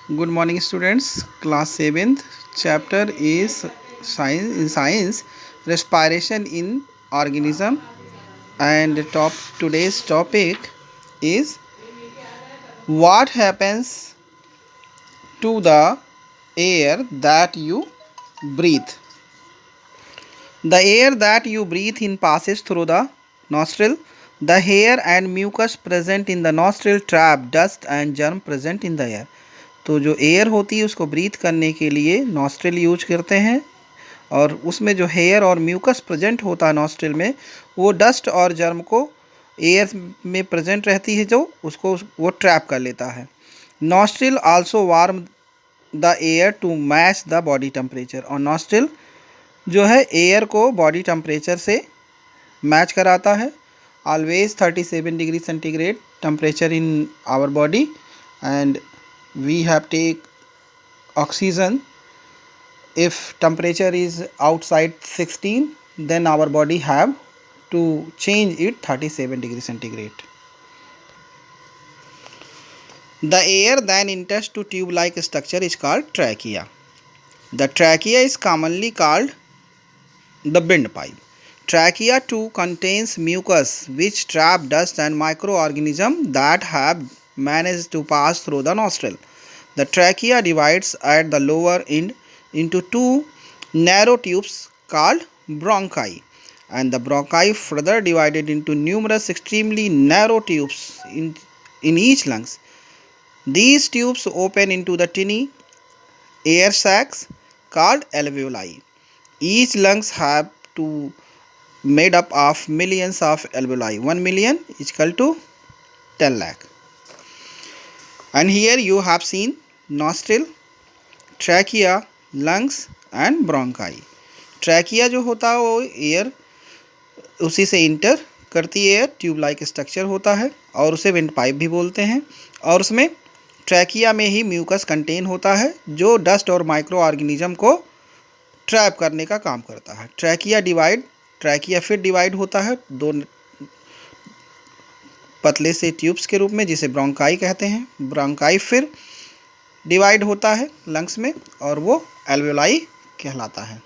Good morning, students. Class 7th chapter is science respiration in organism, and today's topic is what happens to the air that you breathe. The air that you breathe in passes through the nostril. The hair and mucus present in the nostril trap dust and germ present in the air. तो जो air होती है उसको breathe करने के लिए nostril use करते हैं, और उसमें जो हेयर और म्यूकस प्रेजेंट होता है नॉस्ट्रिल में, वो डस्ट और जर्म को एयर में प्रेजेंट रहती है जो उसको वो ट्रैप कर लेता है। Nostril also warm the air to match the body temperature, और नॉस्ट्रिल जो है एयर को बॉडी टेम्परेचर से मैच कराता है। Always 37 degree centigrade temperature in our body, and we have take oxygen. If temperature is outside 16, then our body have to change it 37 degree centigrade. The air then enters to tube like structure is called trachea. The trachea is commonly called the windpipe. Trachea too contains mucus which trap dust and microorganisms that have managed to pass through the nostril. The trachea divides at the lower end into two narrow tubes called bronchi, and the bronchi further divided into numerous extremely narrow tubes in each lungs. These tubes open into the tiny air sacs called alveoli. Each lungs have to made up of millions of alveoli. 1 million is equal to 10 lakh. And here you have seen nostril, trachea, lungs and bronchi. Trachea जो होता है वो air उसी से inter करती है, tube like structure होता है, और उसे विंड पाइप भी बोलते हैं। और उसमें ट्रैकिया में ही म्यूकस कंटेन होता है जो डस्ट और माइक्रो ऑर्गेनिज्म को ट्रैप करने का काम करता है। ट्रैकिया फिर डिवाइड होता है दो पतले से ट्यूब्स के रूप में, जिसे ब्रोंकाई कहते हैं। ब्रोंकाई फिर डिवाइड होता है लंग्स में, और वो एल्वेलाई कहलाता है।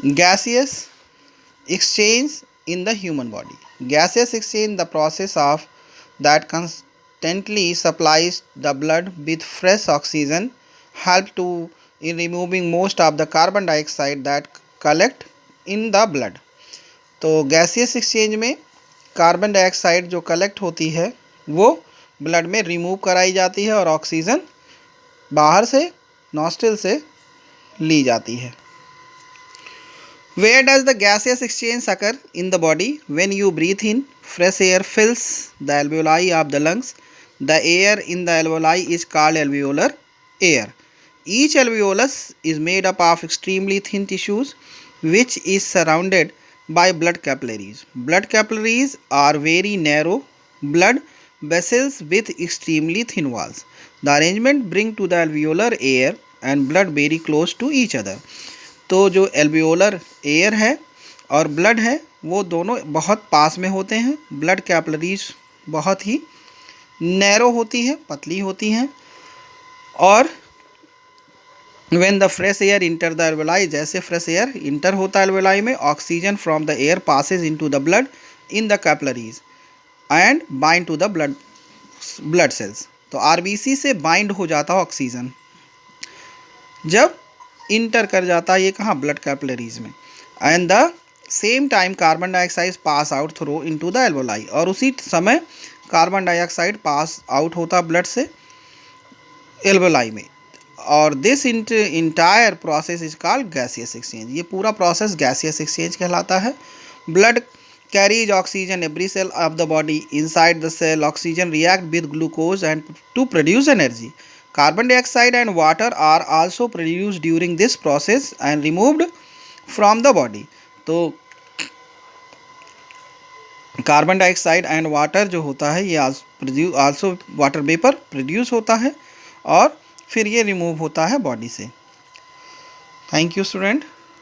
Gaseous exchange in the human body. Gaseous exchange the process of that constantly supplies the blood with fresh oxygen help to in removing most of the carbon dioxide that collect in the blood. तो gaseous exchange में carbon dioxide जो collect होती है वो blood में remove कराई जाती है और ऑक्सीजन बाहर से नॉस्ट्रिल से ली जाती है। Where does the gaseous exchange occur in the body? When you breathe in, fresh air fills the alveoli of the lungs. The air in the alveoli is called alveolar air. Each alveolus is made up of extremely thin tissues which is surrounded by blood capillaries. Blood capillaries are very narrow blood vessels with extremely thin walls. The arrangement bring to the alveolar air and blood very close to each other. तो जो alveolar air है और blood है वो दोनों बहुत पास में होते हैं। ब्लड कैपिलरीज बहुत ही नैरो होती है, पतली होती हैं। और when the fresh air enter the alveoli, जैसे फ्रेश एयर इंटर होता है एल्वेलाई में, oxygen from the air passes into the blood in the capillaries and bind to the blood cells. तो आरबीसी से बाइंड हो जाता है ऑक्सीजन जब इंटर कर जाता है ये कहाँ, ब्लड कैपिलरीज में। And the same time carbon dioxide pass out through into the alveoli, और उसी समय कार्बन डाइऑक्साइड पास आउट होता ब्लड से एल्वेलाई में। और this entire process is called gaseous exchange. ये पूरा प्रोसेस गैसियस एक्सचेंज कहलाता है। Blood carries oxygen every cell of the body. Inside the cell, oxygen react with glucose and to produce energy. Carbon dioxide and water are also produced during this process and removed from the body. तो carbon dioxide and water जो होता है ये also water vapour produce होता है और फिर ये रिमूव होता है बॉडी से। Thank you student.